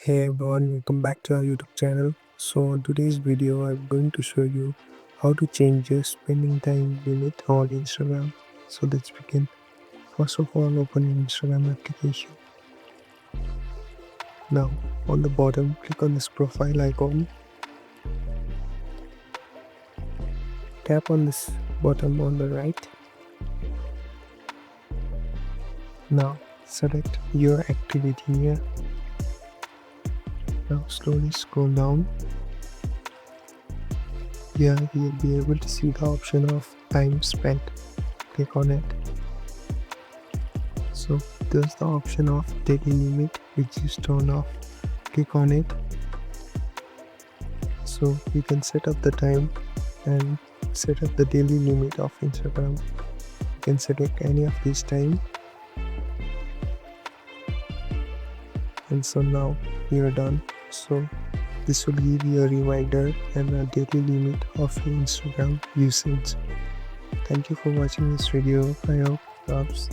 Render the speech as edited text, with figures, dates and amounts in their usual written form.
Hey everyone, welcome back to our YouTube channel. So in today's video I'm going to show you how to change your spending time limit on Instagram. So let's begin. First of all, open your Instagram application. Now on the bottom, click on this profile icon. Tap on this button on the right. Now select your activity here. Now slowly scroll down. Here you'll be able to see the option of time spent. Click on it. So there's the option of daily limit which is turned off. Click on it. So you can set up the time and set up the daily limit of Instagram. You can select any of this time. And so now you're done. So this will give you a reminder and a daily limit of your Instagram usage. Thank you for watching this video. I hope it helps.